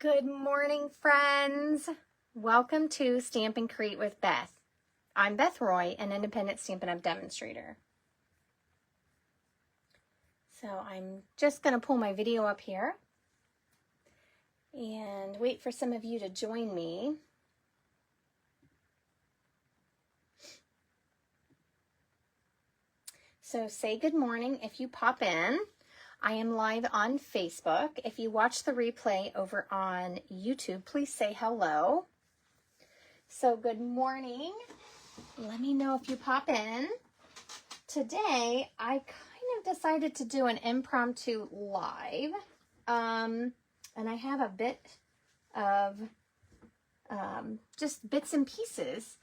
Good morning, friends. Welcome to Stamp and Create with Beth. I'm Beth Roy, an Independent Stampin' Up demonstrator. So I'm just going to pull my video up here and wait for some of you to join me. So say good morning if you pop in. I am live on Facebook. If you watch the replay over on YouTube, please say hello. So good morning. Let me know if you pop in. Today, I kind of decided to do an impromptu live. And I have a bit of just bits and pieces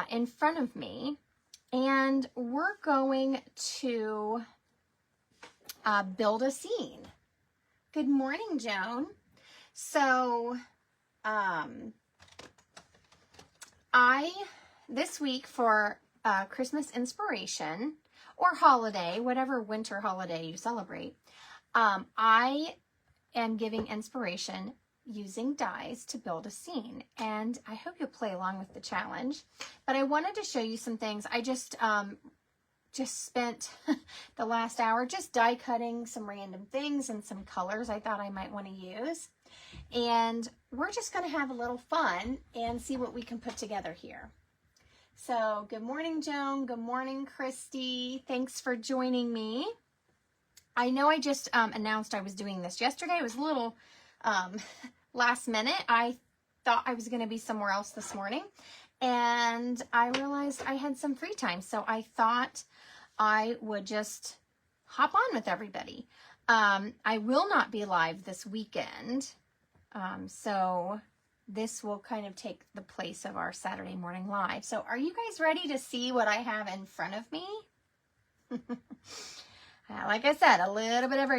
in front of me. And we're going to build a scene. Good morning, Joan. So, this week for Christmas inspiration or holiday, whatever winter holiday you celebrate, I am giving inspiration using dies to build a scene. And I hope you'll play along with the challenge. But I wanted to show you some things. I just spent the last hour just die cutting some random things and some colors I thought I might want to use. And we're just going to have a little fun and see what we can put together here. So good morning, Joan. Good morning, Christy. Thanks for joining me. I know I just announced I was doing this yesterday. It was a little last minute. I thought I was going to be somewhere else this morning. And I realized I had some free time. So I thought I would just hop on with everybody. I will not be live this weekend. So this will kind of take the place of our Saturday morning live. So are you guys ready to see what I have in front of me? Like I said, a little bit of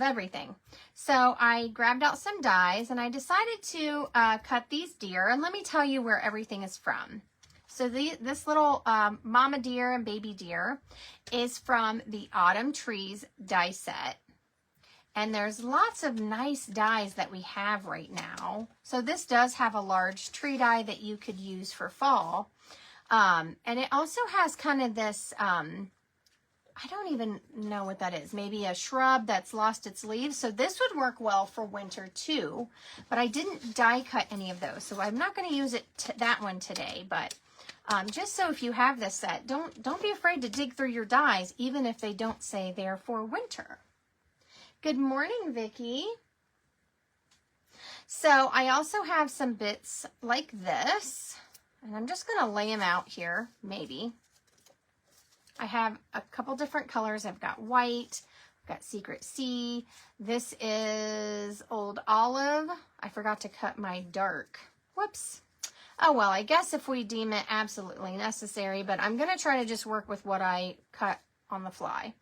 everything. So I grabbed out some dies and I decided to cut these deer. And let me tell you where everything is from. So this little mama deer and baby deer is from the Autumn Trees die set. And there's lots of nice dies that we have right now. So this does have a large tree die that you could use for fall. And it also has kind of this, I don't even know what that is. Maybe a shrub that's lost its leaves. So this would work well for winter too. But I didn't die cut any of those. So I'm not going to use that one today. But just so if you have this set, don't be afraid to dig through your dies, even if they don't say they're for winter. Good morning, Vicki. So I also have some bits like this, and I'm just going to lay them out here, maybe. I have a couple different colors. I've got white, I've got Secret Sea. This is Old Olive. I forgot to cut my dark. Whoops. Oh, well, I guess if we deem it absolutely necessary, but I'm going to try to just work with what I cut on the fly.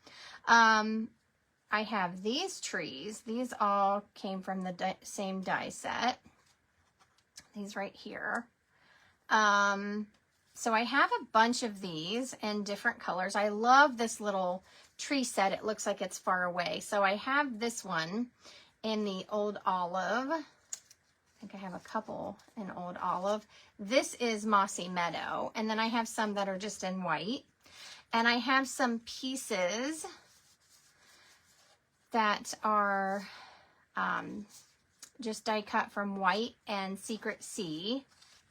I have these trees. These all came from the same die set. These right here. So I have a bunch of these in different colors. I love this little tree set. It looks like it's far away. So I have this one in the Old Olive. I think I have a couple in Old Olive. This is Mossy Meadow. And then I have some that are just in white. And I have some pieces that are just die cut from white and Secret Sea.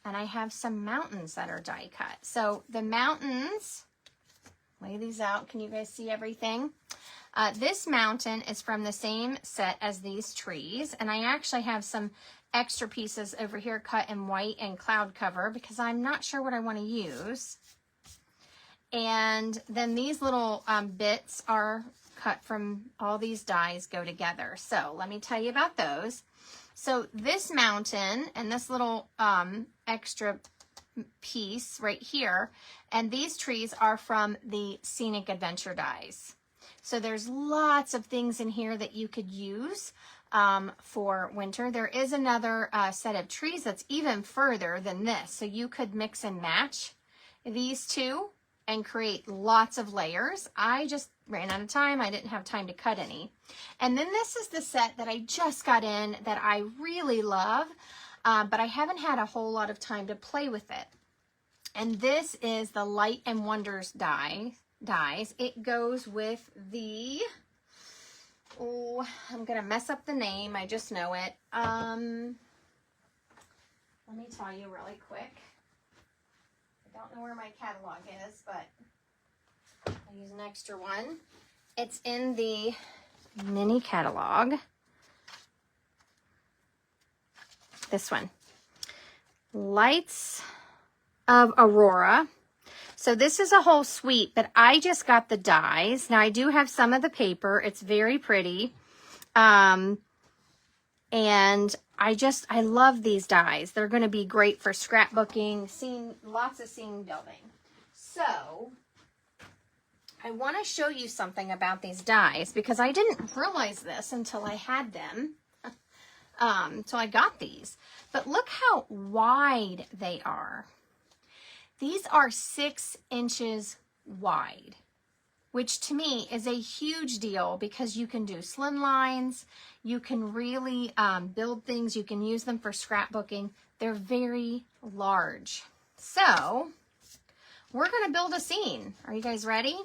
And I have some mountains that are die cut. So the mountains, lay these out. Can you guys see everything? This mountain is from the same set as these trees. And I actually have some extra pieces over here cut in white and cloud cover because I'm not sure what I want to use. And then these little bits are cut from all these dies go together. So let me tell you about those. So this mountain and this little extra piece right here, and these trees are from the Scenic Adventure dies. So there's lots of things in here that you could use for winter. There is another set of trees that's even further than this. So you could mix and match these two and create lots of layers. I just ran out of time. I didn't have time to cut any. And then this is the set that I just got in that I really love, but I haven't had a whole lot of time to play with it. And this is the Light and Wonders dies. It goes with the, oh, I'm going to mess up the name. I just know it. Let me tell you really quick. I don't know where my catalog is, but I'll use an extra one. It's in the mini catalog. This one. Lights of Aurora. So this is a whole suite, but I just got the dies. Now I do have some of the paper. It's very pretty. And I love these dies. They're going to be great for scrapbooking, lots of scene building. So I want to show you something about these dies because I didn't realize this until I had them. So I got these. But look how wide they are. These are 6 inches wide, which to me is a huge deal because you can do slim lines. You can really build things. You can use them for scrapbooking. They're very large. So we're going to build a scene. Are you guys ready?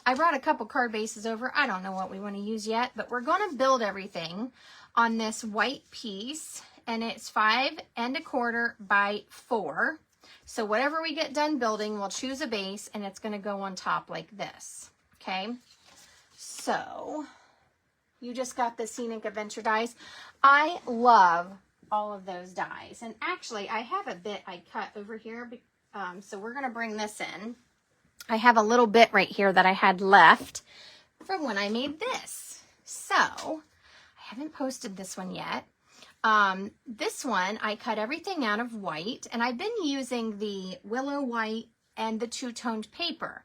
I brought a couple card bases over. I don't know what we want to use yet, but we're going to build everything on this white piece, and it's 5 1/4 by 4. So whatever we get done building, we'll choose a base, and it's going to go on top like this. Okay. So you just got the Scenic Adventure dies. I love all of those dies. And actually, I have a bit I cut over here. So we're going to bring this in. I have a little bit right here that I had left from when I made this. So I haven't posted this one yet. This one, I cut everything out of white, and I've been using the Willow White and the two-toned paper.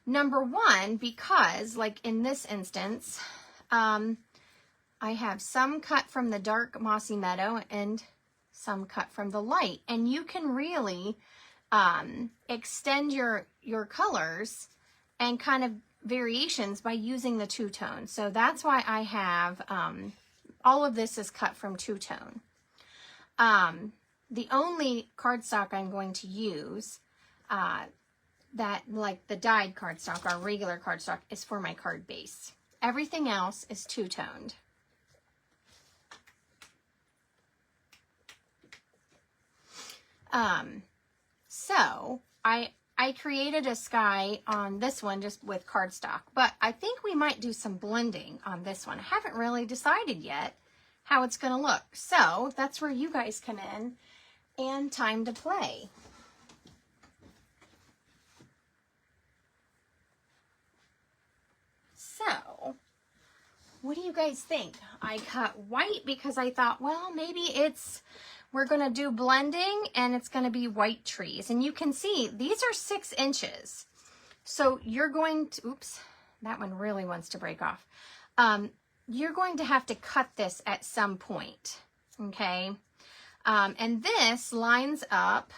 Number one, because like in this instance, I have some cut from the dark Mossy Meadow and some cut from the light, and you can really extend your colors and kind of variations by using the two-tone. So that's why I have all of this is cut from two-tone. The only cardstock I'm going to use that like the dyed cardstock, our regular cardstock, is for my card base. Everything else is two-toned. So I created a sky on this one just with cardstock, but I think we might do some blending on this one. I haven't really decided yet how it's going to look. So that's where you guys come in and time to play. So what do you guys think? I cut white because I thought, well, maybe we're going to do blending and it's going to be white trees. And you can see these are 6 inches. So you're going to, oops, that one really wants to break off. You're going to have to cut this at some point. Okay. And this lines up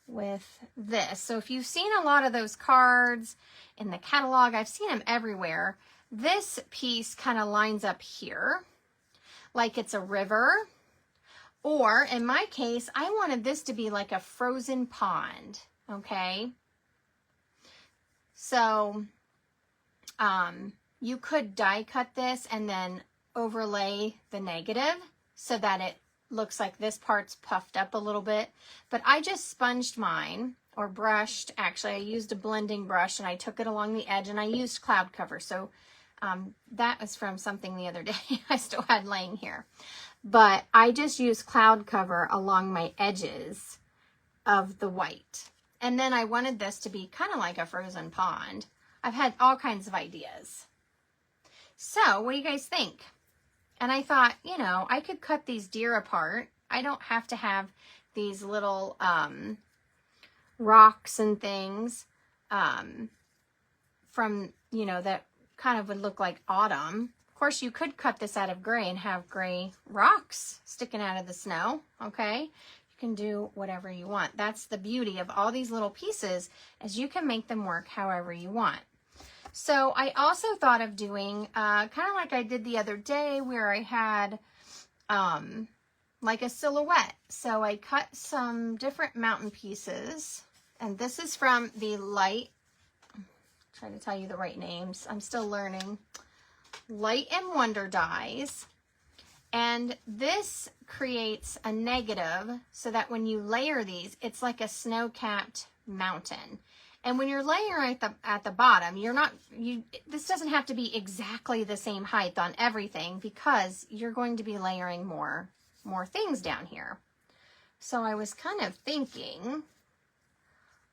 with this. So if you've seen a lot of those cards in the catalog, I've seen them everywhere. This piece kind of lines up here, like it's a river, or in my case, I wanted this to be like a frozen pond, okay? So, you could die cut this and then overlay the negative so that it looks like this part's puffed up a little bit, but I just sponged mine, or brushed, actually I used a blending brush and I took it along the edge, and I used cloud cover, so that was from something the other day I still had laying here. But I just used cloud cover along my edges of the white. And then I wanted this to be kind of like a frozen pond. I've had all kinds of ideas. So what do you guys think? And I thought, you know, I could cut these deer apart. I don't have to have these little rocks and things from, you know, that kind of would look like autumn. Of course, you could cut this out of gray and have gray rocks sticking out of the snow, okay? You can do whatever you want. That's the beauty of all these little pieces, is you can make them work however you want. So I also thought of doing kind of like I did the other day where I had like a silhouette. So I cut some different mountain pieces, and this is from the Light, I'm trying to tell you the right names, I'm still learning, Light and Wonder dies. And this creates a negative so that when you layer these, it's like a snow-capped mountain. And when you're layering at the bottom, this doesn't have to be exactly the same height on everything because you're going to be layering more things down here. So I was kind of thinking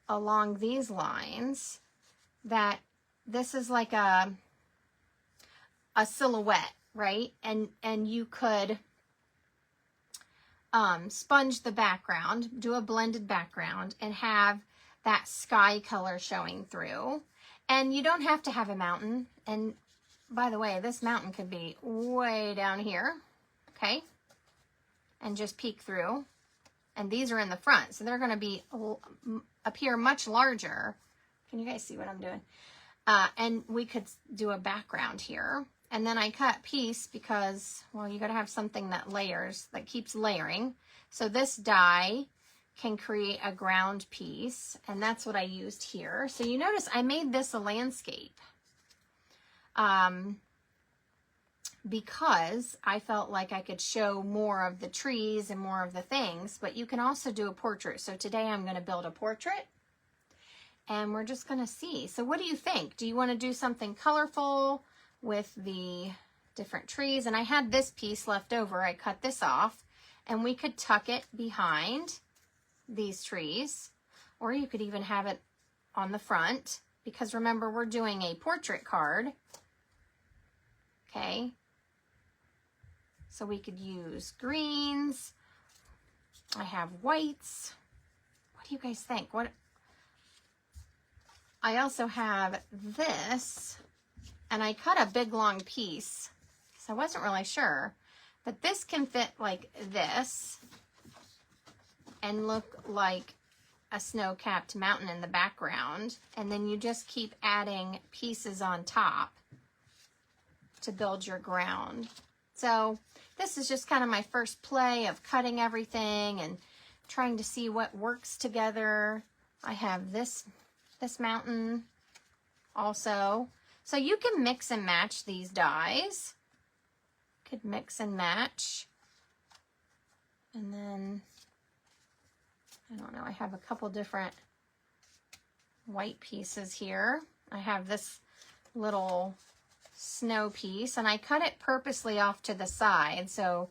along these lines that this is like a silhouette, right? And you could sponge the background, do a blended background, and have that sky color showing through. And you don't have to have a mountain. And by the way, this mountain could be way down here, okay? And just peek through. And these are in the front, so they're going to appear much larger. Can you guys see what I'm doing? And we could do a background here. And then I cut piece because, well, you got to have something that layers, that keeps layering. So this die can create a ground piece, and that's what I used here. So you notice I made this a landscape because I felt like I could show more of the trees and more of the things, but you can also do a portrait. So today I'm going to build a portrait, and we're just going to see. So what do you think? Do you want to do something colorful with the different trees? And I had this piece left over. I cut this off, and we could tuck it behind these trees, or you could even have it on the front, because remember, we're doing a portrait card. Okay, so we could use greens. I have whites. What do you guys think? What? I also have this, and I cut a big long piece, so I wasn't really sure, but this can fit like this and look like a snow-capped mountain in the background, and then you just keep adding pieces on top to build your ground. So this is just kind of my first play of cutting everything and trying to see what works together. I have this mountain also. So you can mix and match these dies. Could mix and match. And then, I don't know, I have a couple different white pieces here. I have this little snow piece, and I cut it purposely off to the side so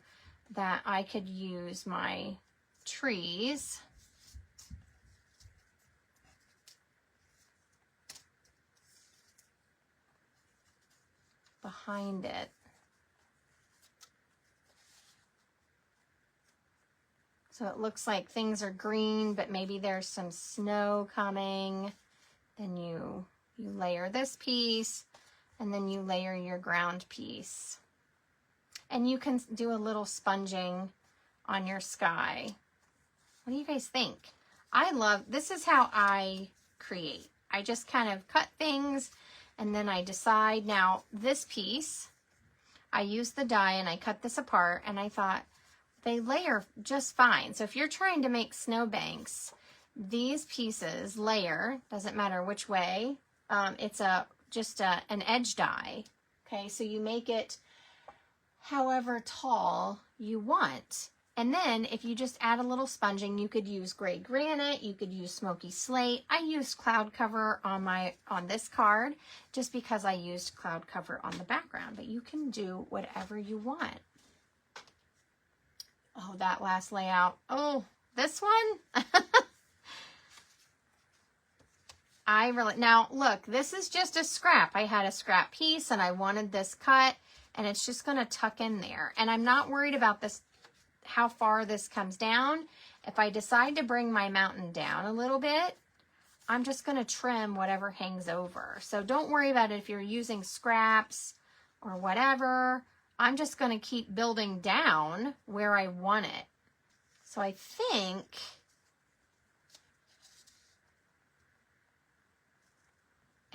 that I could use my trees. Behind it. So it looks like things are green, but maybe there's some snow coming. Then you layer this piece, and then you layer your ground piece. And you can do a little sponging on your sky. What do you guys think? This is how I create. I just kind of cut things, and then I decide. Now, this piece, I used the die and I cut this apart, and I thought they layer just fine. So if you're trying to make snowbanks, these pieces layer, doesn't matter which way. It's just an edge die. Okay, so you make it however tall you want. And then if you just add a little sponging, you could use gray granite, you could use smoky slate. I used cloud cover on this card just because I used cloud cover on the background, but you can do whatever you want. Oh, that last layout. Oh, this one? Now look, this is just a scrap. I had a scrap piece and I wanted this cut, and it's just gonna tuck in there. And I'm not worried about this, how far this comes down. If I decide to bring my mountain down a little bit, I'm just gonna trim whatever hangs over. So don't worry about it if you're using scraps or whatever. I'm just gonna keep building down where I want it. So I think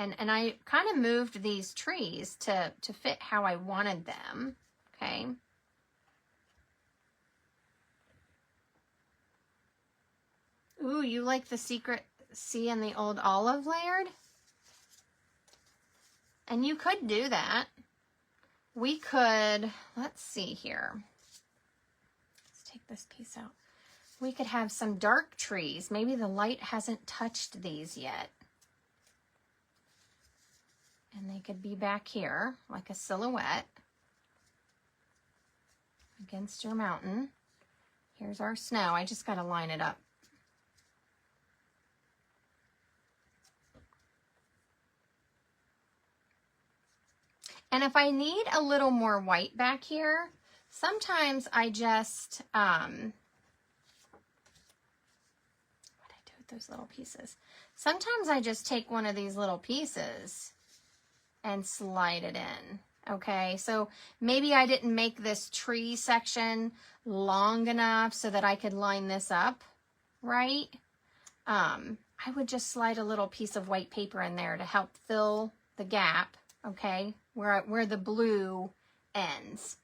And I kind of moved these trees to fit how I wanted them, okay? Ooh, you like the secret C and the old olive layered? And you could do that. We could, let's see here. Let's take this piece out. We could have some dark trees. Maybe the light hasn't touched these yet. And they could be back here, like a silhouette against your mountain. Here's our snow. I just got to line it up. And if I need a little more white back here, sometimes I just, what did I do with those little pieces? Sometimes I just take one of these little pieces and slide it in, okay? So maybe I didn't make this tree section long enough so that I could line this up, right? I would just slide a little piece of white paper in there to help fill the gap, okay, where the blue ends.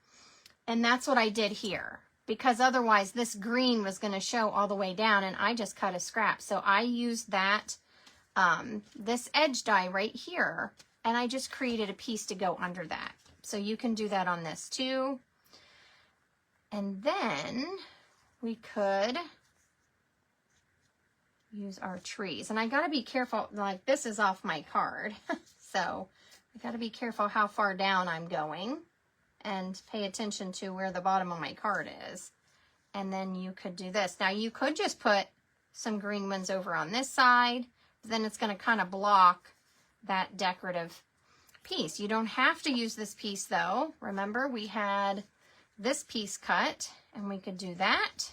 And that's what I did here, because otherwise this green was going to show all the way down, and I just cut a scrap. So I used that, this edge die right here, and I just created a piece to go under that. So you can do that on this too. And then we could use our trees. And I got to be careful, like this is off my card. So I got to be careful how far down I'm going and pay attention to where the bottom of my card is. And then you could do this. Now you could just put some green ones over on this side, but then it's going to kind of block that decorative piece. You don't have to use this piece though. Remember, we had this piece cut, and we could do that.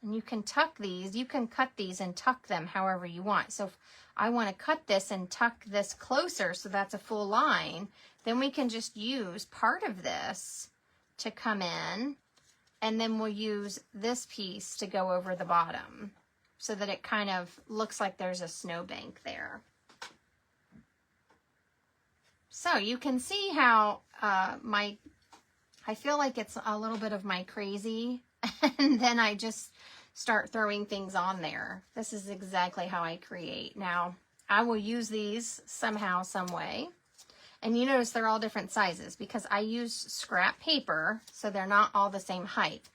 And you can tuck these, you can cut these and tuck them however you want. So if I want to cut this and tuck this closer so that's a full line, then we can just use part of this to come in, and then we'll use this piece to go over the bottom so that it kind of looks like there's a snowbank there. So you can see how I feel like it's a little bit of my crazy, and then I just start throwing things on there. This is exactly how I create. Now, I will use these somehow, some way. And you notice they're all different sizes because I use scrap paper, so they're not all the same height.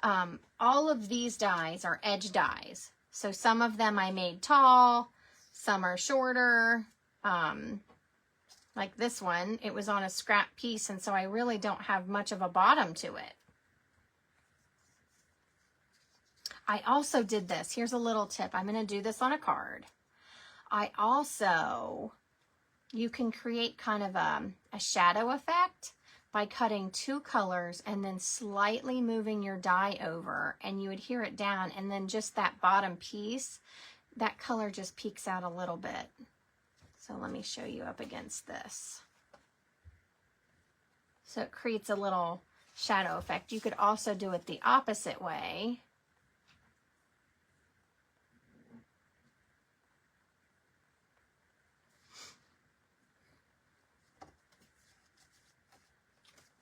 All of these dies are edge dies. So some of them I made tall, some are shorter. Like this one, it was on a scrap piece, and so I really don't have much of a bottom to it. I also did this. Here's a little tip. I'm going to do this on a card. You can create kind of a shadow effect by cutting two colors and then slightly moving your die over, and you adhere it down, and then just that bottom piece, that color just peeks out a little bit. So let me show you up against this. So it creates a little shadow effect. You could also do it the opposite way.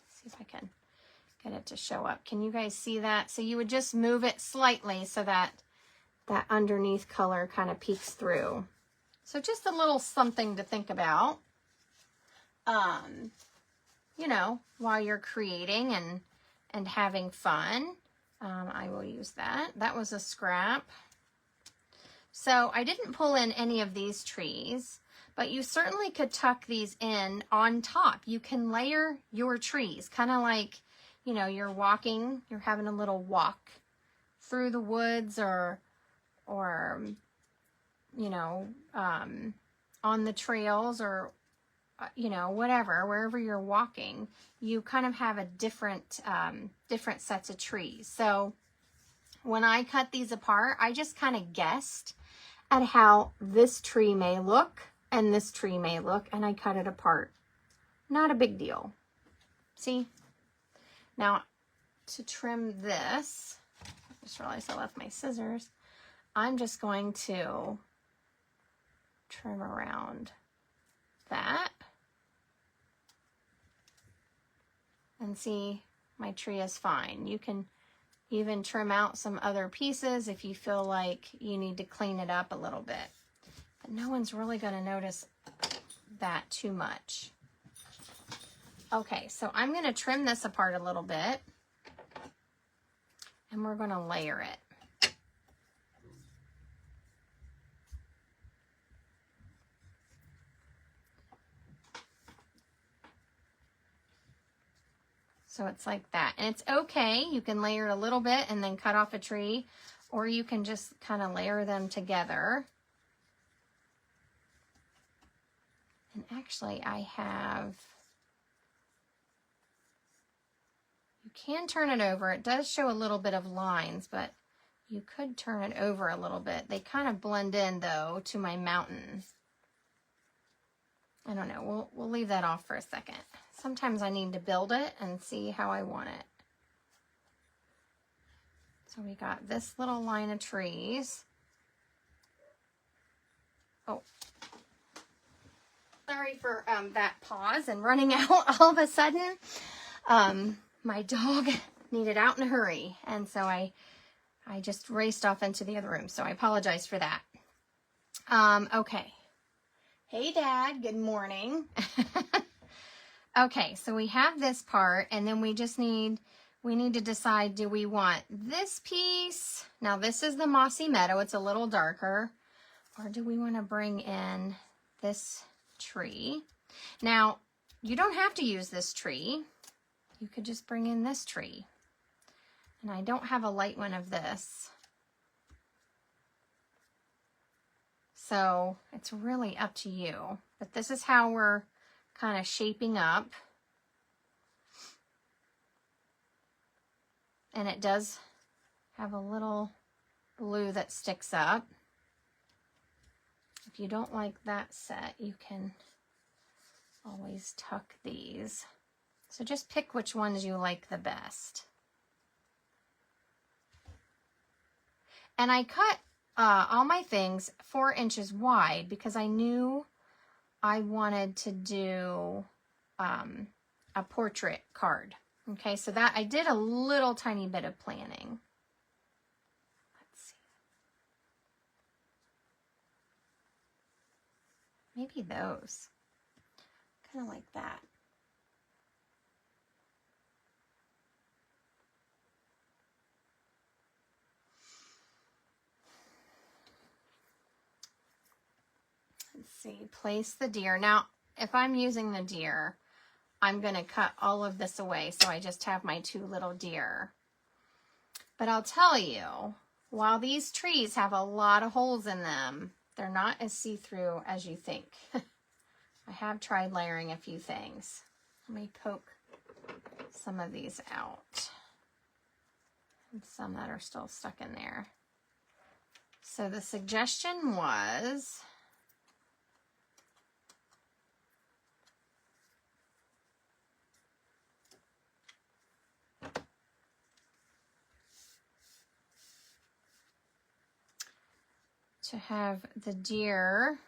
See if I can get it to show up. Can you guys see that? So you would just move it slightly so that that underneath color kind of peeks through. So just a little something to think about, you know, while you're creating and having fun. I will use that. That was a scrap. So I didn't pull in any of these trees, but you certainly could tuck these in on top. You can layer your trees, kind of like, you know, you're walking, you're having a little walk through the woods or you know, on the trails or, you know, whatever, wherever you're walking, you kind of have a different sets of trees. So when I cut these apart, I just kind of guessed at how this tree may look and this tree may look, and I cut it apart. Not a big deal. See? Now, to trim this, I just realized I left my scissors. I'm just going to trim around that. And see, my tree is fine. You can even trim out some other pieces if you feel like you need to clean it up a little bit. But no one's really going to notice that too much. Okay, so I'm going to trim this apart a little bit. And we're going to layer it. So it's like that. And it's okay. You can layer it a little bit and then cut off a tree, or you can just kind of layer them together. And actually I have, you can turn it over. It does show a little bit of lines, but you could turn it over a little bit. They kind of blend in though to my mountain. I don't know, we'll leave that off for a second. Sometimes I need to build it and see how I want it. So we got this little line of trees. Oh, sorry for that pause and running out all of a sudden. My dog needed out in a hurry, and so I just raced off into the other room, so I apologize for that. Okay. Hey, Dad, good morning. Okay, so we have this part, and then we need to decide, do we want this piece? Now, this is the Mossy Meadow. It's a little darker. Or do we want to bring in this tree? Now, you don't have to use this tree. You could just bring in this tree. And I don't have a light one of this. So it's really up to you. But this is how we're kind of shaping up. And it does have a little blue that sticks up. If you don't like that set, you can always tuck these. So just pick which ones you like the best. And I cut all my things 4 inches wide because I knew I wanted to do a portrait card. Okay, so that I did a little tiny bit of planning. Let's see. Maybe those. Kind of like that. Let's see, place the deer. Now, if I'm using the deer, I'm going to cut all of this away, so I just have my 2 little deer. But I'll tell you, while these trees have a lot of holes in them, they're not as see-through as you think. I have tried layering a few things. Let me poke some of these out. And some that are still stuck in there. So the suggestion was to have the deer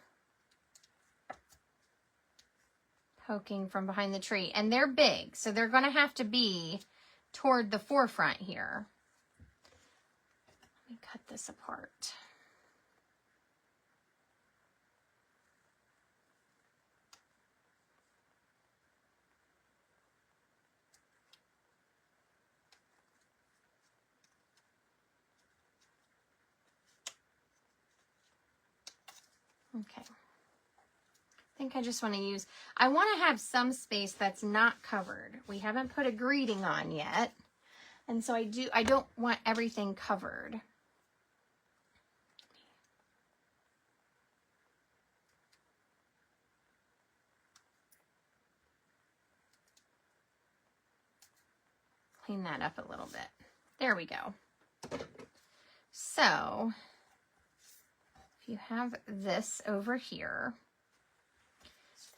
poking from behind the tree. And they're big, so they're going to have to be toward the forefront here. Let me cut this apart. Okay. I think I just want to use, I want to have some space that's not covered. We haven't put a greeting on yet. And so I don't want everything covered. Clean that up a little bit. There we go. So if you have this over here,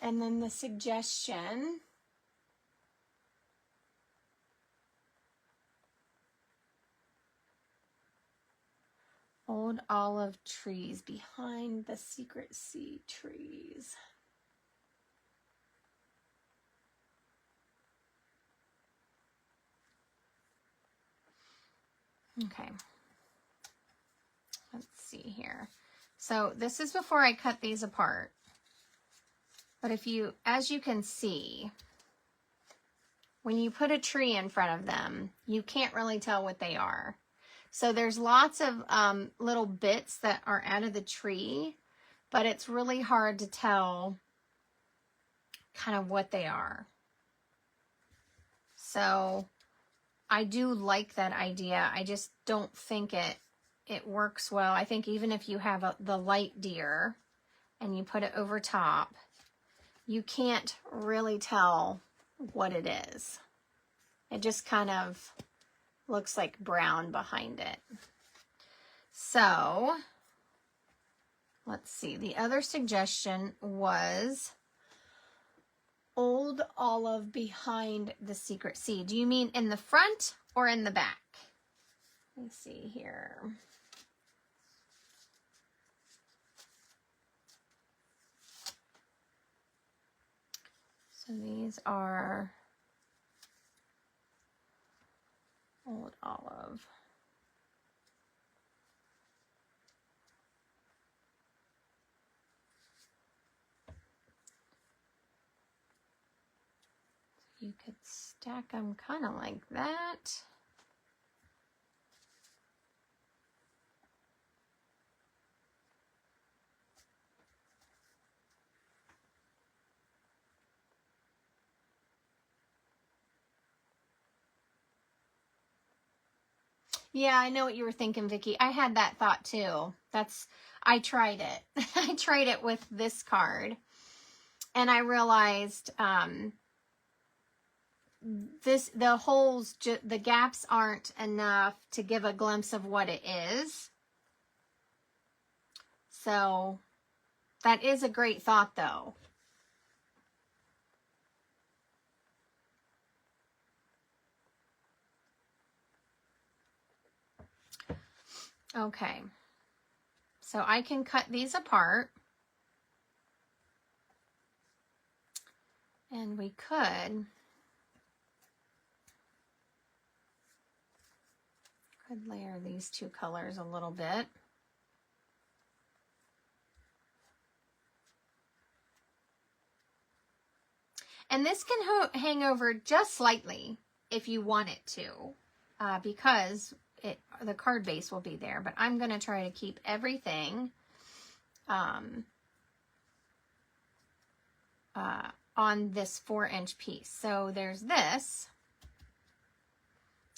and then the suggestion Old olive trees behind the secret sea trees. Okay. Let's see here. So this is before I cut these apart. But if you, as you can see, when you put a tree in front of them, you can't really tell what they are. So there's lots of little bits that are out of the tree, but it's really hard to tell kind of what they are. So I do like that idea. I just don't think it works well. I think even if you have the light deer and you put it over top, you can't really tell what it is. It just kind of looks like brown behind it. So let's see. The other suggestion was old olive behind the secret sea. Do you mean in the front or in the back? Let me see here. So these are old olive. You could stack them kind of like that. Yeah, I know what you were thinking, Vicki. I had that thought too. I tried it. I tried it with this card, and I realized the holes, the gaps aren't enough to give a glimpse of what it is. So that is a great thought, though. Okay, so I can cut these apart, and we could layer these two colors a little bit. And this can hang over just slightly if you want it to, because the card base will be there. But I'm going to try to keep everything on this 4-inch piece. So there's this,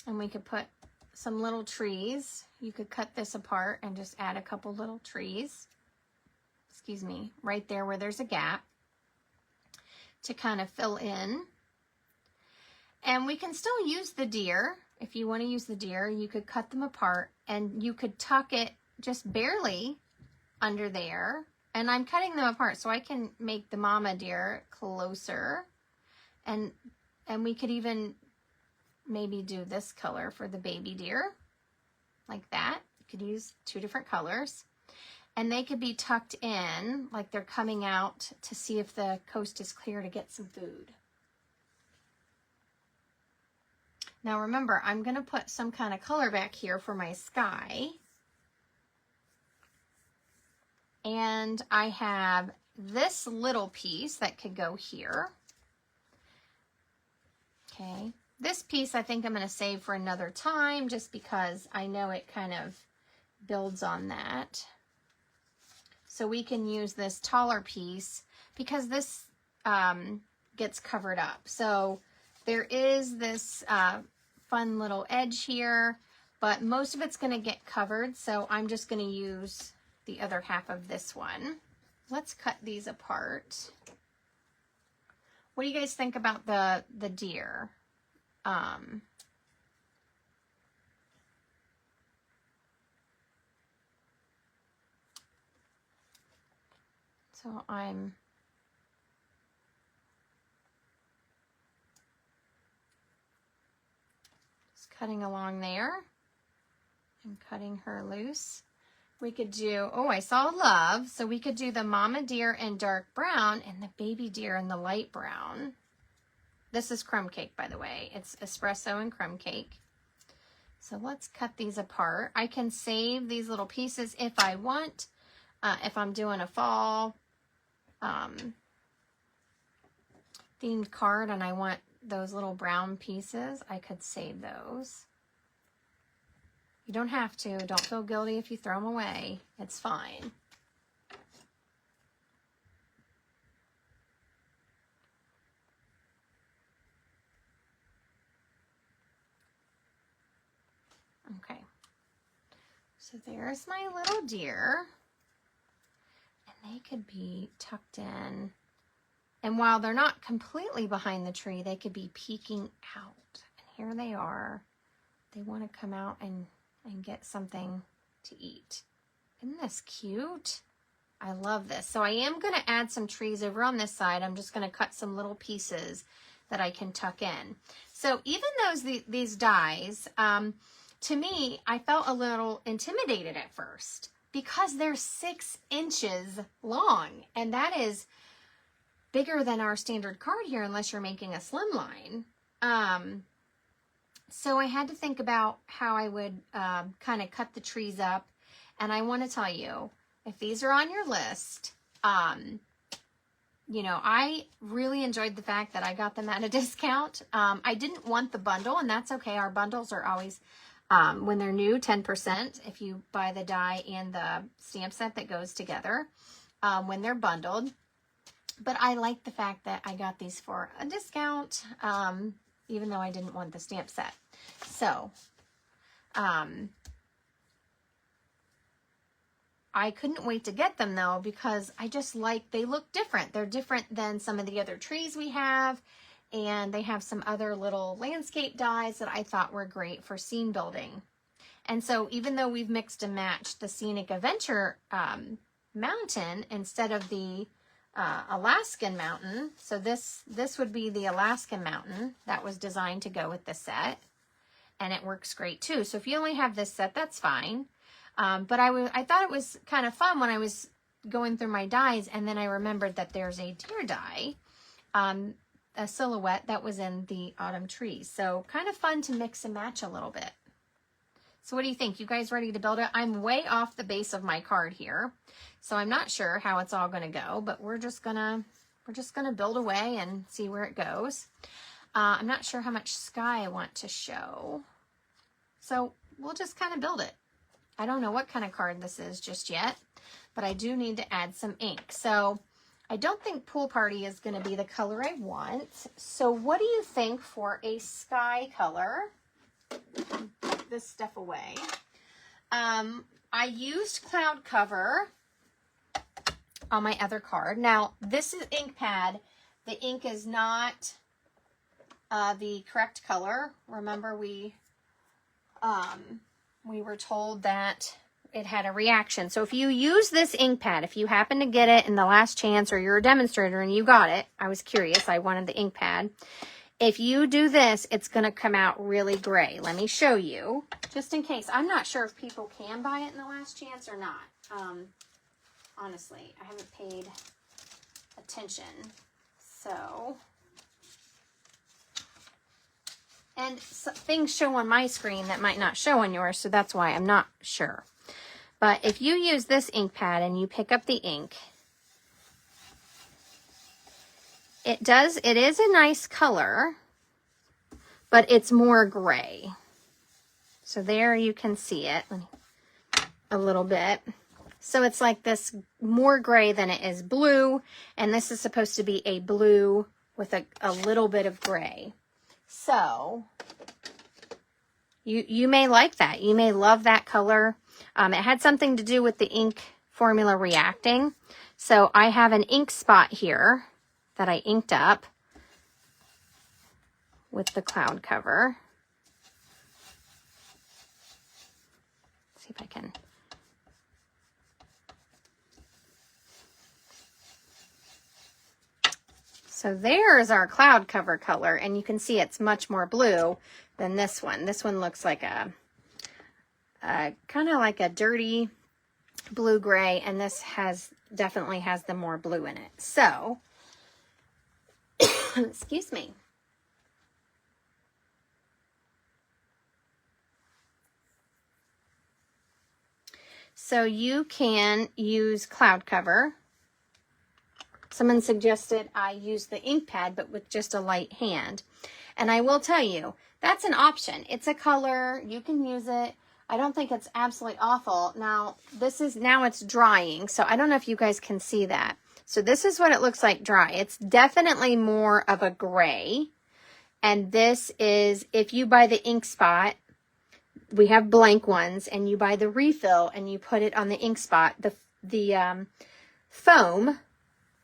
and we could put some little trees. You could cut this apart and just add a couple little trees, excuse me, right there where there's a gap to kind of fill in. And we can still use the deer. If you want to use the deer, you could cut them apart and you could tuck it just barely under there. And I'm cutting them apart so I can make the mama deer closer. And we could even maybe do this color for the baby deer, like that. You could use 2 different colors. And they could be tucked in, like they're coming out to see if the coast is clear to get some food. Now remember, I'm going to put some kind of color back here for my sky. And I have this little piece that could go here. Okay. This piece I think I'm going to save for another time just because I know it kind of builds on that. So we can use this taller piece because this gets covered up. So there is this fun little edge here, but most of it's going to get covered. So I'm just going to use the other half of this one. Let's cut these apart. What do you guys think about the deer? So I'm just cutting along there and cutting her loose. we could do, oh, I saw love. So we could do the mama deer in dark brown and the baby deer in the light brown. This is crumb cake, by the way. It's espresso and crumb cake. So let's cut these apart. I can save these little pieces if I want. If I'm doing a fall themed card and I want those little brown pieces, I could save those. You don't have to. Don't feel guilty if you throw them away. It's fine. Okay. So there's my little deer. And they could be tucked in. And while they're not completely behind the tree, they could be peeking out. And here they are. They want to come out and get something to eat. Isn't this cute? I love this. So I am going to add some trees over on this side. I'm just going to cut some little pieces that I can tuck in. So even these dies, to me, I felt a little intimidated at first because they're 6 inches long. And that is bigger than our standard card here unless you're making a slimline. So I had to think about how I would kind of cut the trees up. And I want to tell you, if these are on your list, you know, I really enjoyed the fact that I got them at a discount. I didn't want the bundle, and that's okay. Our bundles are always, when they're new, 10% if you buy the die and the stamp set that goes together when they're bundled. But I like the fact that I got these for a discount, even though I didn't want the stamp set. So, I couldn't wait to get them though, because I just like, they look different. They're different than some of the other trees we have. And they have some other little landscape dies that I thought were great for scene building. And so even though we've mixed and matched the Scenic Adventure mountain instead of the Alaskan mountain. So this would be the Alaskan mountain that was designed to go with the set. And it works great too. So if you only have this set, that's fine. But I thought it was kind of fun when I was going through my dies, and then I remembered that there's a deer die, a silhouette that was in the autumn trees. So kind of fun to mix and match a little bit. So what do you think? You guys ready to build it? I'm way off the base of my card here, so I'm not sure how it's all going to go, but we're just gonna build away and see where it goes. I'm not sure how much sky I want to show, so we'll just kind of build it. I don't know what kind of card this is just yet, but I do need to add some ink. So I don't think Pool Party is going to be the color I want. So what do you think for a sky color? Put this stuff away. I used Cloud Cover on my other card. Now, this is ink pad. The ink is not the correct color. Remember, we were told that it had a reaction. So if you use this ink pad, if you happen to get it in the last chance or you're a demonstrator and you got it, I was curious, I wanted the ink pad. If you do this, it's going to come out really gray. Let me show you, just in case. I'm not sure if people can buy it in the last chance or not. Honestly, I haven't paid attention. So, and so, things show on my screen that might not show on yours, so that's why I'm not sure. But if you use this ink pad and you pick up the ink, it is a nice color, but it's more gray. So there you can see it a little bit. So it's like this more gray than it is blue, and this is supposed to be a blue with a little bit of gray. So you may like that. You may love that color. It had something to do with the ink formula reacting. So I have an ink spot here that I inked up with the Cloud Cover. Let's see if I can. So there's our Cloud Cover color, and you can see it's much more blue than this one. This one looks like a kind of like a dirty blue gray, and this definitely has the more blue in it. So, excuse me. So you can use cloud cover. Someone suggested I use the ink pad, but with just a light hand. And I will tell you, that's an option. It's a color, you can use it. I don't think it's absolutely awful. Now it's drying, so I don't know if you guys can see that. So this is what it looks like dry. It's definitely more of a gray. And this is, if you buy the ink spot, we have blank ones, and you buy the refill and you put it on the ink spot, the foam,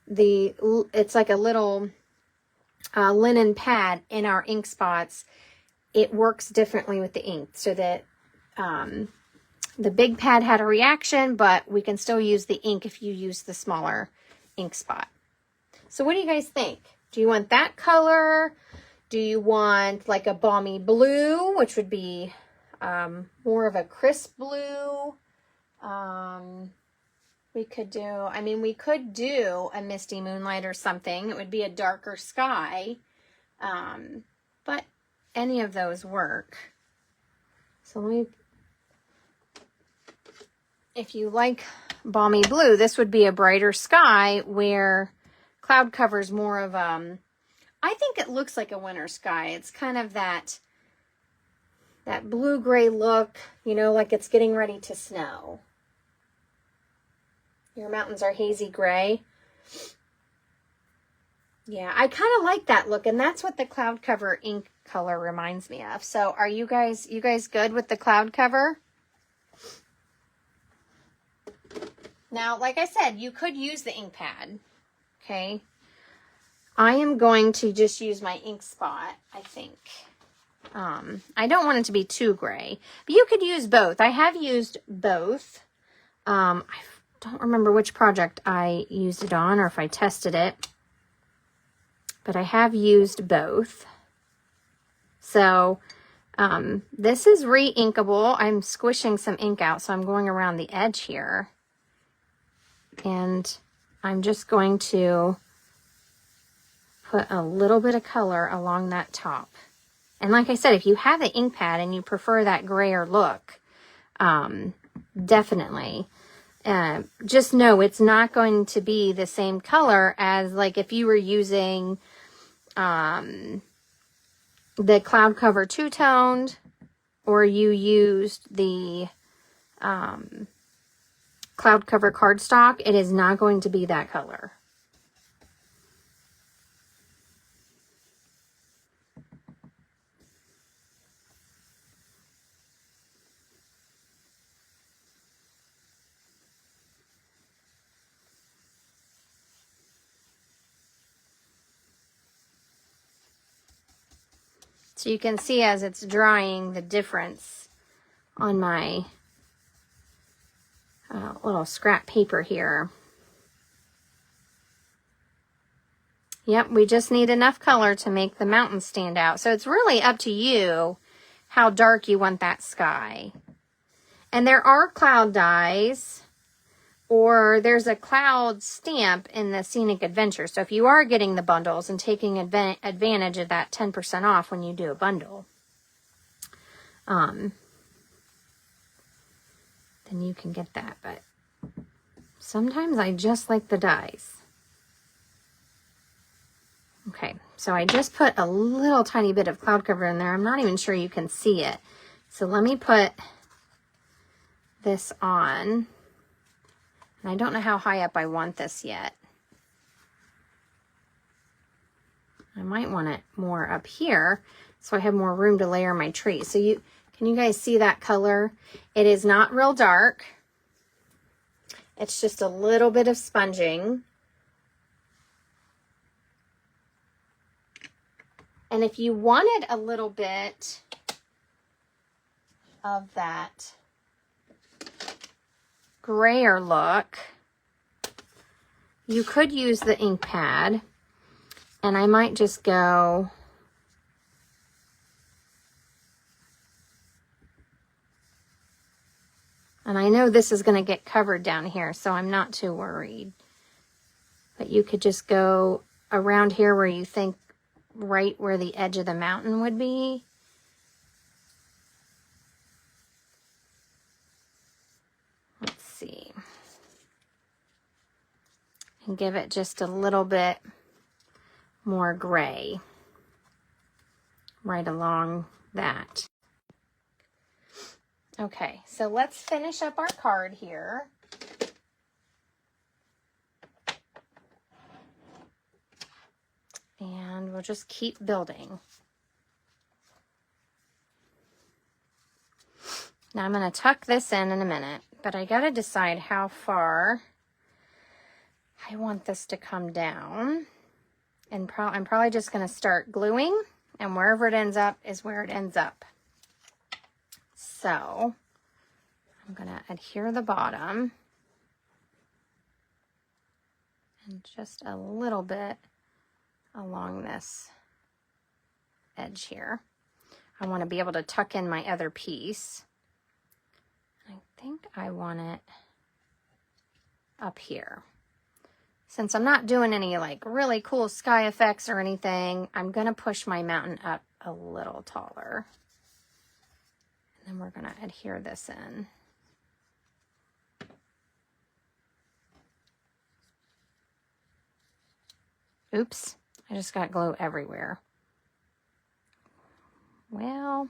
it's like a little linen pad in our ink spots. It works differently with the ink, so that the big pad had a reaction, but we can still use the ink if you use the smaller ink spot. So what do you guys think? Do you want that color? Do you want like a balmy blue, which would be more of a crisp blue? We could do a misty moonlight or something. It would be a darker sky. But any of those work. So if you like balmy blue, this would be a brighter sky, where cloud cover is more of, I think it looks like a winter sky. It's kind of that blue-gray look, you know, like it's getting ready to snow. Your mountains are hazy gray. Yeah, I kind of like that look, and that's what the cloud cover ink color reminds me of. So are you guys good with the cloud cover? Now, like I said, you could use the ink pad, okay? I am going to just use my ink spot, I think. I don't want it to be too gray, but you could use both. I have used both. I don't remember which project I used it on or if I tested it, but I have used both. So this is re-inkable. I'm squishing some ink out, so I'm going around the edge here. And I'm just going to put a little bit of color along that top. And like I said, if you have the ink pad and you prefer that grayer look, definitely. Just know it's not going to be the same color as like if you were using the cloud cover two-toned, or you used the cloud cover cardstock. It is not going to be that color. So you can see as it's drying the difference on my little scrap paper here. Yep, we just need enough color to make the mountains stand out. So it's really up to you how dark you want that sky. And there are cloud dyes, or there's a cloud stamp in the Scenic Adventure. So if you are getting the bundles and taking advantage of that 10% off when you do a bundle, then you can get that. But sometimes I just like the dyes. Okay, so I just put a little tiny bit of cloud cover in there. I'm not even sure you can see it. So let me put this on. And I don't know how high up I want this yet. I might want it more up here so I have more room to layer my tree. So can you guys see that color? It is not real dark. It's just a little bit of sponging. And if you wanted a little bit of that grayer look, you could use the ink pad, and I might just go And I know this is going to get covered down here, so I'm not too worried. But you could just go around here where you think right where the edge of the mountain would be. Let's see. And give it just a little bit more gray right along that. Okay, so let's finish up our card here. And we'll just keep building. Now I'm going to tuck this in a minute, but I got to decide how far I want this to come down. And I'm probably just going to start gluing, and wherever it ends up is where it ends up. So I'm going to adhere the bottom and just a little bit along this edge here. I want to be able to tuck in my other piece. I think I want it up here. Since I'm not doing any like really cool sky effects or anything, I'm going to push my mountain up a little taller. And then we're going to adhere this in. Oops, I just got glue everywhere. Well,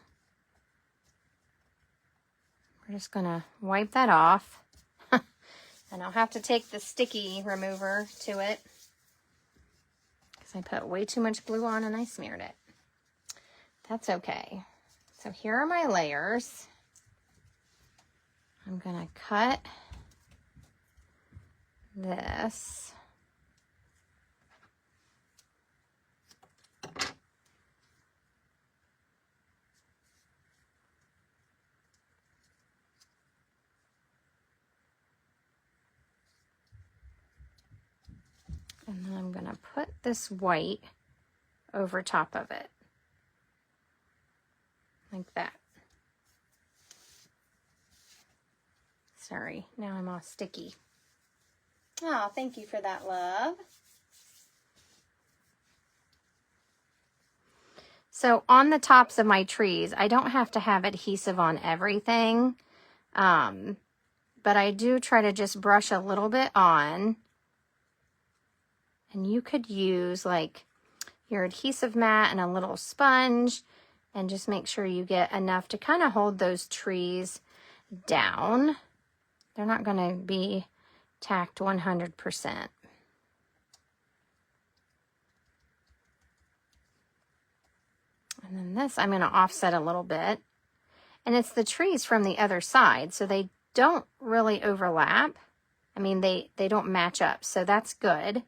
we're just going to wipe that off. And I'll have to take the sticky remover to it because I put way too much glue on and I smeared it. That's okay. So here are my layers. I'm going to cut this. And then I'm going to put this white over top of it. Like that. Sorry, now I'm all sticky. Oh, thank you for that, love. So on the tops of my trees, I don't have to have adhesive on everything. But I do try to just brush a little bit on. And you could use like your adhesive mat and a little sponge and just make sure you get enough to kind of hold those trees down. They're not going to be tacked 100%. And then this I'm going to offset a little bit. And it's the trees from the other side, so they don't really overlap. I mean, they don't match up, so that's good.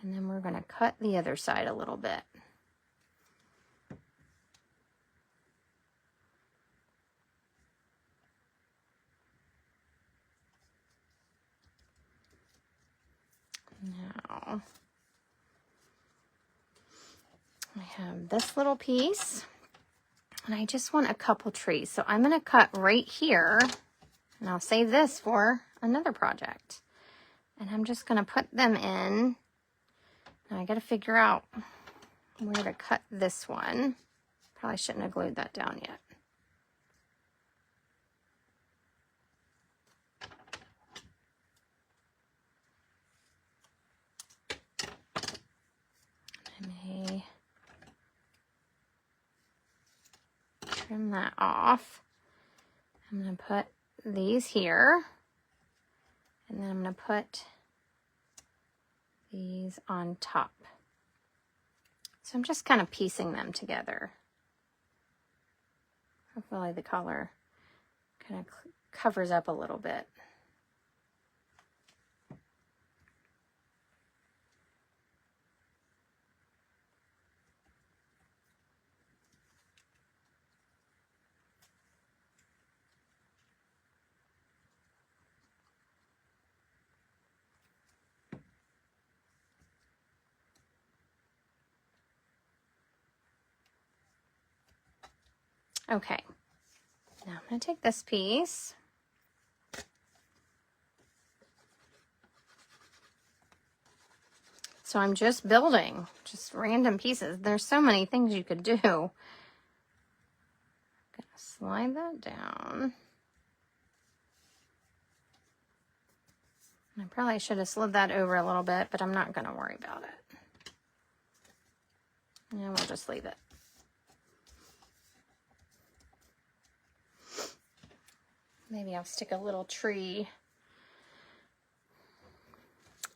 And then we're going to cut the other side a little bit. Now, I have this little piece, and I just want a couple trees. So I'm going to cut right here, and I'll save this for another project. And I'm just going to put them in. Now I got to figure out where to cut this one. Probably shouldn't have glued that down yet. I may trim that off. I'm going to put these here, and then I'm going to put these on top. So I'm just kind of piecing them together. Hopefully the color kind of covers up a little bit. Okay, Now I'm going to take this piece. So I'm just building just random pieces. There's so many things you could do. I'm going to slide that down. I probably should have slid that over a little bit, but I'm not going to worry about it. And we'll just leave it. Maybe I'll stick a little tree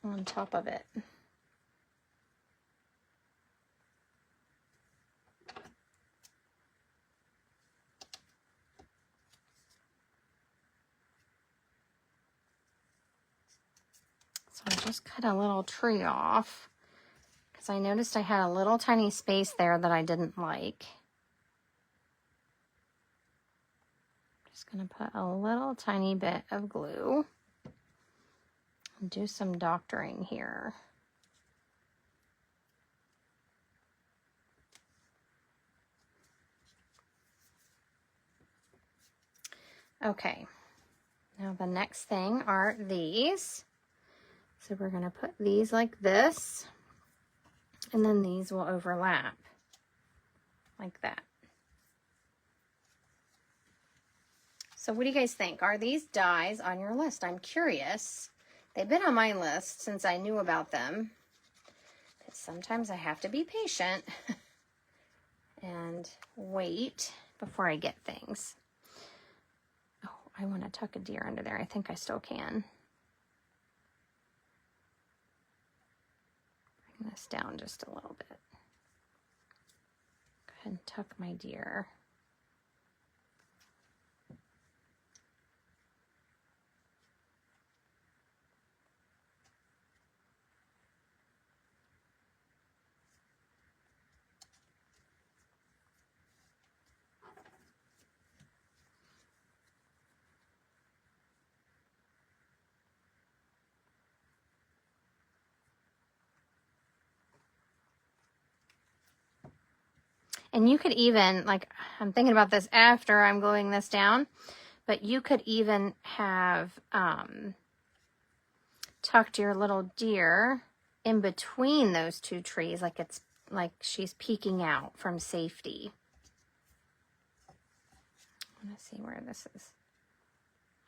on top of it. So I just cut a little tree off because I noticed I had a little tiny space there that I didn't like. Just going to put a little tiny bit of glue and do some doctoring here. Okay, now the next thing are these. So we're going to put these like this, and then these will overlap like that. So what do you guys think? Are these dies on your list? I'm curious. They've been on my list since I knew about them. But sometimes I have to be patient and wait before I get things. Oh, I want to tuck a deer under there. I think I still can. Bring this down just a little bit. Go ahead and tuck my deer. And you could even, like, I'm thinking about this after I'm gluing this down, but you could even have tucked your little deer in between those two trees, like it's like she's peeking out from safety. I want to see where this is.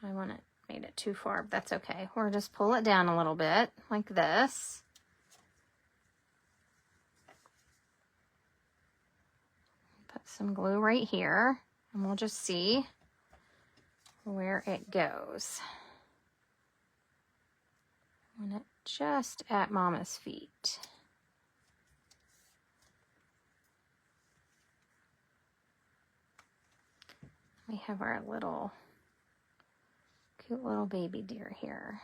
I want it made it too far, but that's okay. Or just pull it down a little bit like this. Put some glue right here, and we'll just see where it goes. I want it just at Mama's feet. We have our little, cute little baby deer here.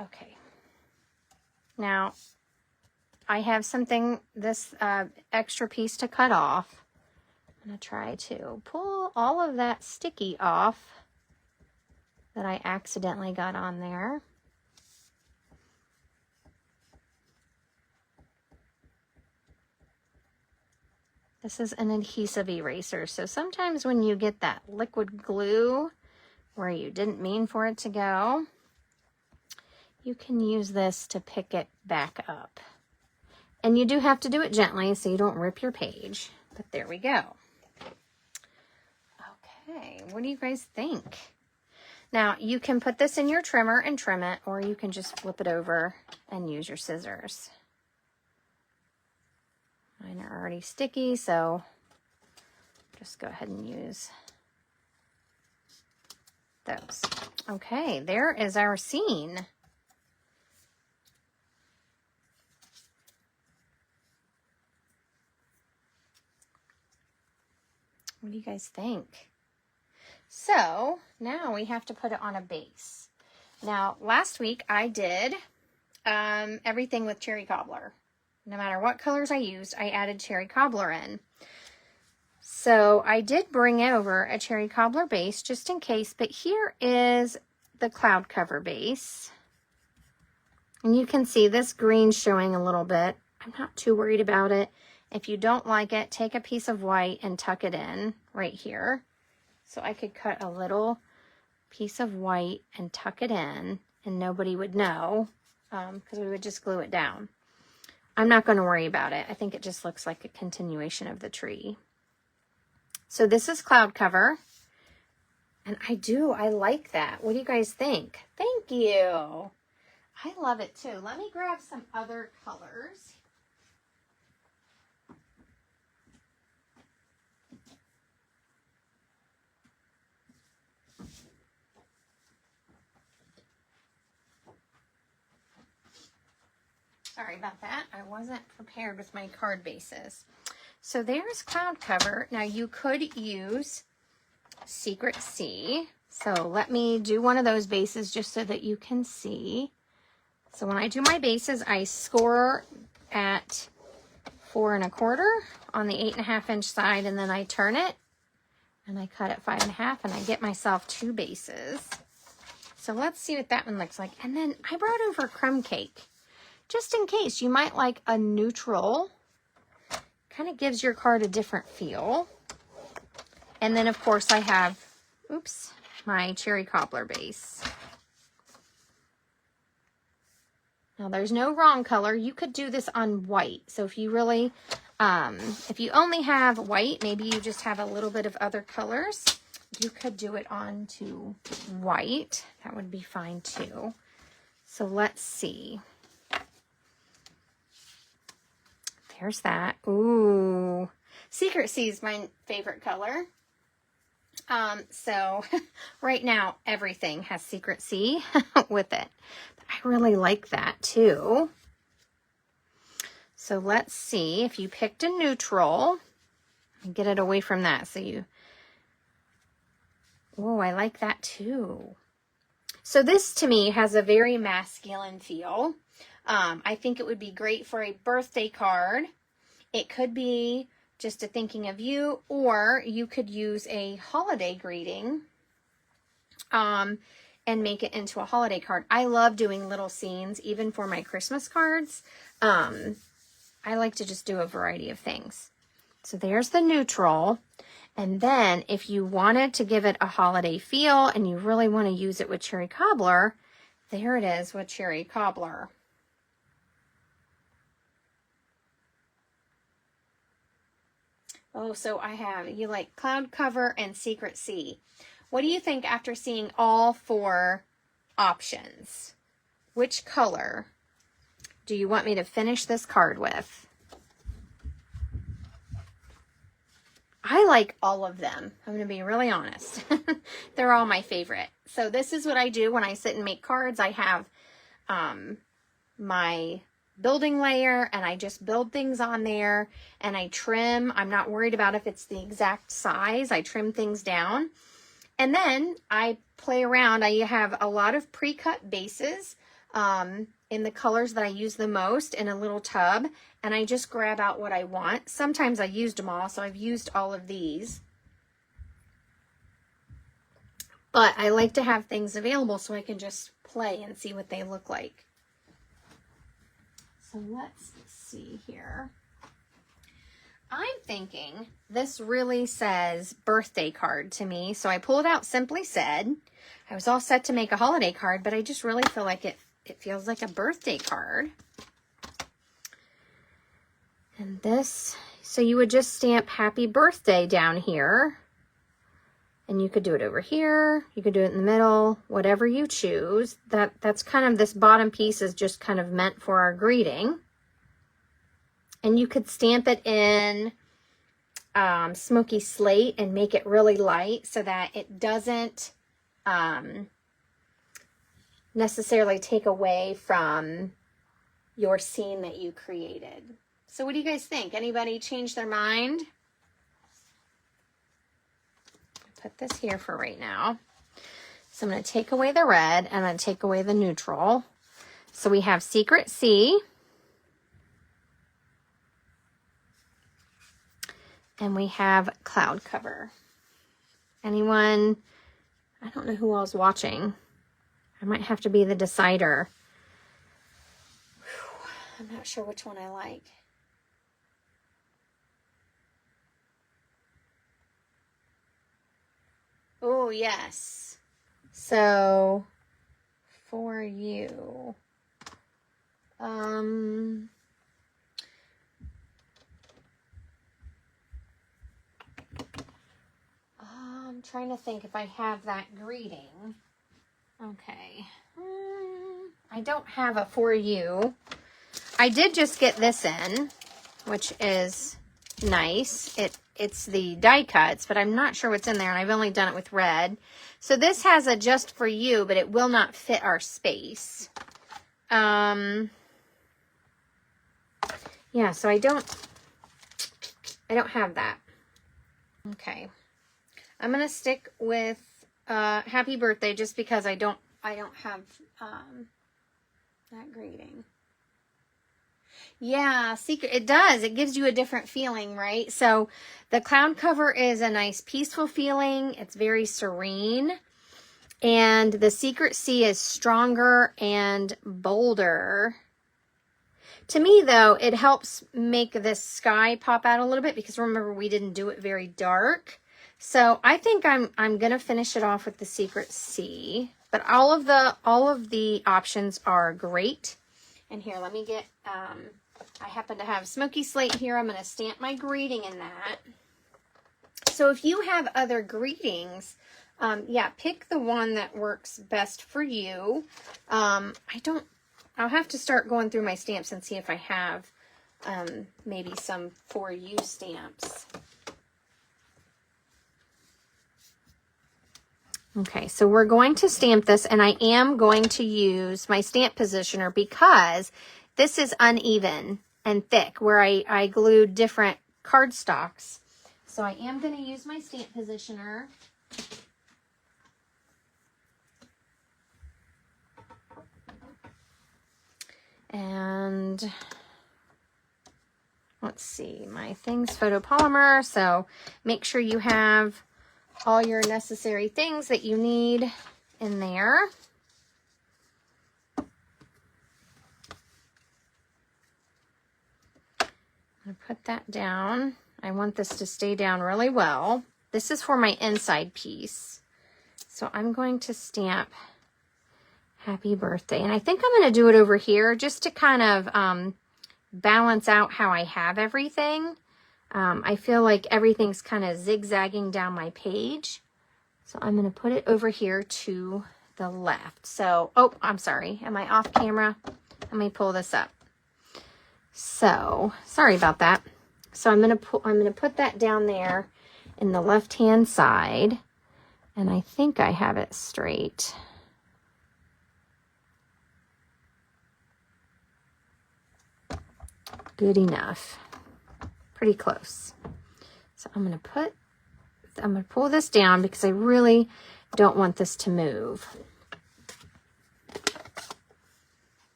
Okay, now I have something, this extra piece to cut off. I'm going to try to pull all of that sticky off that I accidentally got on there. This is an adhesive eraser, so sometimes when you get that liquid glue where you didn't mean for it to go, you can use this to pick it back up. And you do have to do it gently so you don't rip your page. But there we go. Okay, what do you guys think? Now, you can put this in your trimmer and trim it, or you can just flip it over and use your scissors. Mine are already sticky, so just go ahead and use those. Okay, there is our scene. What do you guys think? So now we have to put it on a base. Now, last week I did everything with cherry cobbler. No matter what colors I used, I added cherry cobbler in. So I did bring over a cherry cobbler base just in case, but here is the cloud cover base. And you can see this green showing a little bit. I'm not too worried about it. If you don't like it, take a piece of white and tuck it in right here. So I could cut a little piece of white and tuck it in and nobody would know because we would just glue it down. I'm not going to worry about it. I think it just looks like a continuation of the tree. So this is cloud cover. And I like that. What do you guys think? Thank you. I love it too. Let me grab some other colors. Sorry about that. I wasn't prepared with my card bases. So there's cloud cover. Now you could use Secret C. So let me do one of those bases just so that you can see. So when I do my bases, I score at 4 1/4 on the 8 1/2 inch side, and then I turn it and I cut at 5 1/2 and I get myself 2 bases. So let's see what that one looks like. And then I brought over crumb cake. Just in case you might like a neutral, kind of gives your card a different feel. And then of course I have, oops, my cherry cobbler base. Now there's no wrong color. You could do this on white. So if you really, if you only have white, maybe you just have a little bit of other colors, you could do it on to white. That would be fine too. So let's see. There's that. Ooh, Secret C is my favorite color. So right now everything has Secret C with it. But I really like that too. So let's see if you picked a neutral and get it away from that. So you, oh, I like that too. So this to me has a very masculine feel. I think it would be great for a birthday card. It could be just a thinking of you, or you could use a holiday greeting and make it into a holiday card. I love doing little scenes, even for my Christmas cards. I like to just do a variety of things. So there's the neutral. And then if you wanted to give it a holiday feel and you really want to use it with cherry cobbler, there it is with cherry cobbler. Oh, so I have, you like cloud cover and Secret C. What do you think after seeing all 4 options? Which color do you want me to finish this card with? I like all of them. I'm going to be really honest. They're all my favorite. So this is what I do when I sit and make cards. I have my building layer and I just build things on there and I trim. I'm not worried about if it's the exact size. I trim things down and then I play around. I have a lot of pre-cut bases in the colors that I use the most in a little tub, and I just grab out what I want. Sometimes I used them all, so I've used all of these. But I like to have things available so I can just play and see what they look like. So let's see here. I'm thinking this really says birthday card to me. So I pulled out Simply Said. I was all set to make a holiday card, but I just really feel like it feels like a birthday card. And this, so you would just stamp happy birthday down here. And you could do it over here. You could do it in the middle, whatever you choose. That's kind of, this bottom piece is just kind of meant for our greeting. And you could stamp it in smoky slate and make it really light so that it doesn't necessarily take away from your scene that you created. So what do you guys think? Anybody change their mind? Put this here for right now. So I'm going to take away the red and I'm going to take away the neutral. So we have Secret C. And we have cloud cover. Anyone? I don't know who all's watching. I might have to be the decider. I'm not sure which one I like. Oh, yes. So, for you. I'm trying to think if I have that greeting. Okay. I don't have a for you. I did just get this in, which is nice. It's the die cuts, but I'm not sure what's in there, and I've only done it with red. So this has a just for you, but it will not fit our space. Yeah, so I don't have that. Okay. I'm going to stick with happy birthday just because I don't have that greeting. Yeah, secret. It does. It gives you a different feeling, right? So the cloud cover is a nice peaceful feeling. It's very serene. And the Secret C is stronger and bolder. To me, though, it helps make this sky pop out a little bit because remember, we didn't do it very dark. So I think I'm going to finish it off with the Secret C. But all of the options are great. And here, let me get, I happen to have Smoky Slate here. I'm going to stamp my greeting in that. So if you have other greetings, yeah, pick the one that works best for you. I'll have to start going through my stamps and see if I have maybe some for you stamps. Okay, so we're going to stamp this, and I am going to use my stamp positioner because this is uneven and thick where I glued different cardstocks. So I am going to use my stamp positioner. And let's see, my thing's photopolymer, so make sure you have all your necessary things that you need in there. I'm going to put that down. I want this to stay down really well. This is for my inside piece. So I'm going to stamp happy birthday. And I think I'm going to do it over here just to kind of balance out how I have everything. I feel like everything's kind of zigzagging down my page. So I'm going to put it over here to the left. So, oh, I'm sorry. Am I off camera? Let me pull this up. So, sorry about that. So I'm going to put that down there in the left-hand side. And I think I have it straight. Good enough. Pretty close. So I'm going to pull this down because I really don't want this to move.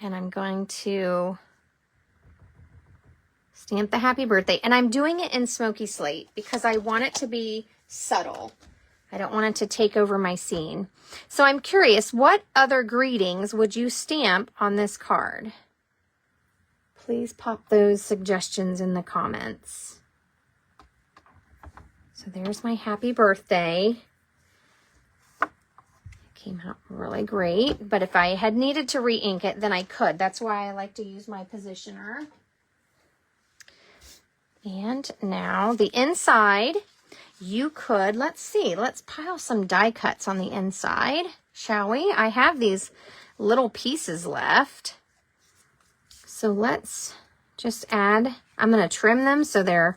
And I'm going to stamp the happy birthday. And I'm doing it in Smoky Slate because I want it to be subtle. I don't want it to take over my scene. So I'm curious, what other greetings would you stamp on this card? Please pop those suggestions in the comments. So there's my happy birthday. It came out really great, but if I had needed to re-ink it, then I could. That's why I like to use my positioner. And now the inside, you could, let's see, let's pile some die cuts on the inside, shall we? I have these little pieces left. So let's just add, I'm going to trim them so they're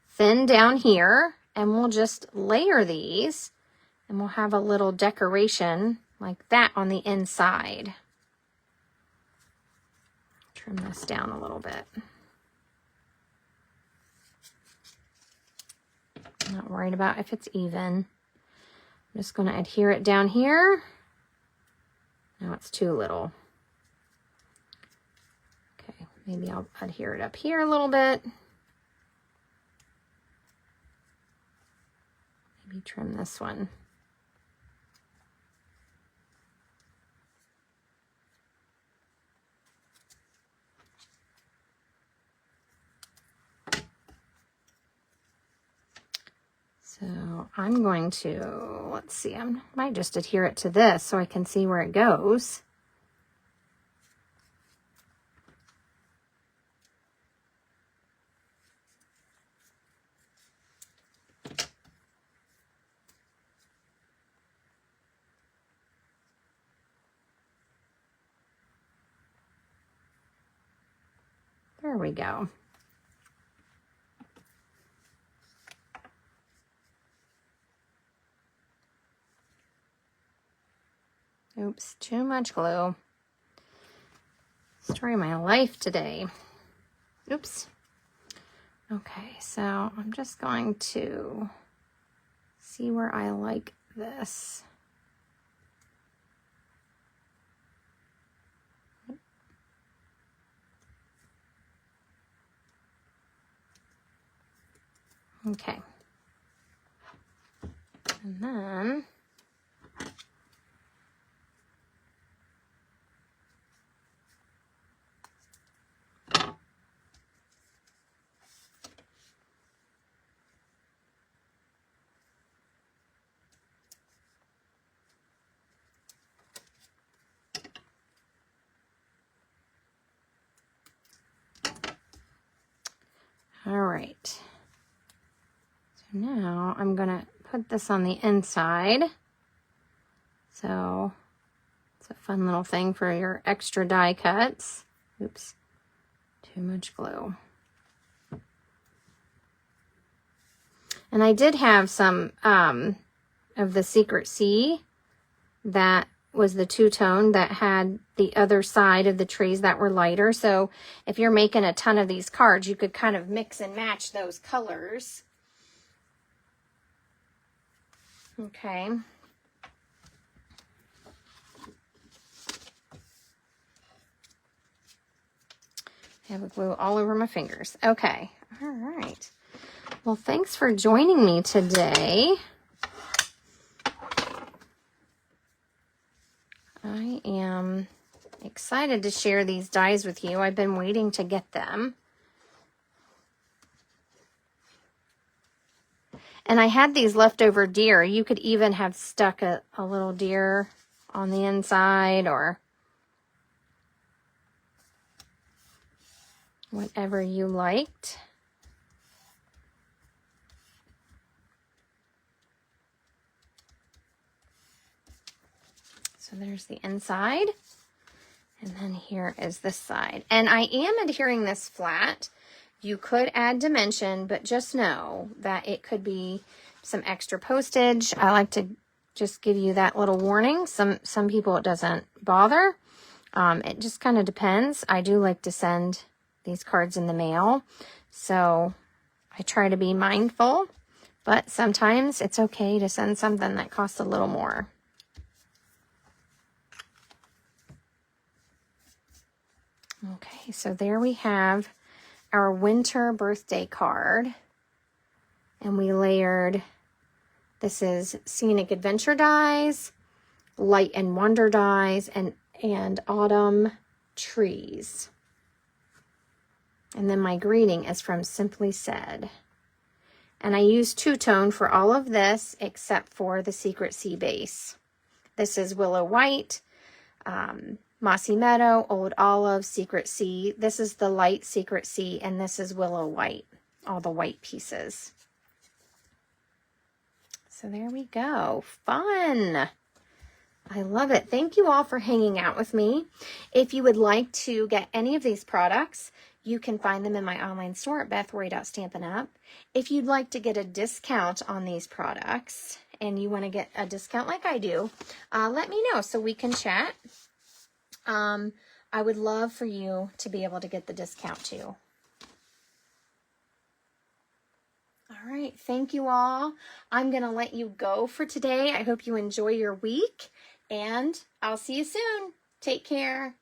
thin down here, and we'll just layer these, and we'll have a little decoration like that on the inside. Trim this down a little bit. I'm not worried about if it's even. I'm just going to adhere it down here. Now it's too little. Maybe I'll adhere it up here a little bit. Maybe trim this one. So I'm going to, let's see, I might just adhere it to this so I can see where it goes. There we go. Oops, too much glue. Story of my life today. Oops. Okay, so I'm just going to see where I like this. Okay. And then all right. So now I'm gonna put this on the inside. So it's a fun little thing for your extra die cuts. Oops, too much glue. And I did have some of the Secret C that was the two-tone that had the other side of the trees that were lighter. So if you're making a ton of these cards, you could kind of mix and match those colors. Okay. I have glue all over my fingers. Okay. All right. Well, thanks for joining me today. I am excited to share these dies with you. I've been waiting to get them. And I had these leftover deer. You could even have stuck a little deer on the inside or whatever you liked. So there's the inside. And then here is this side. And I am adhering this flat. You could add dimension, but just know that it could be some extra postage. I like to just give you that little warning. Some people it doesn't bother. It just kind of depends. I do like to send these cards in the mail, so I try to be mindful, but sometimes it's okay to send something that costs a little more. Okay, so there we have our winter birthday card, and we layered, this is Scenic Adventure dies, Light and Wonder dies, and Autumn trees. And then my greeting is from Simply Said. And I used two-tone for all of this except for the Secret Sea base. This is Willow White, Mossy Meadow, Old Olive, Secret Sea. This is the light Secret Sea, and this is Willow White, all the white pieces. So there we go. Fun! I love it. Thank you all for hanging out with me. If you would like to get any of these products, you can find them in my online store at bethroy.stampinup. If you'd like to get a discount on these products and you want to get a discount like I do, let me know so we can chat. I would love for you to be able to get the discount too. All right, thank you all. I'm going to let you go for today. I hope you enjoy your week, and I'll see you soon. Take care.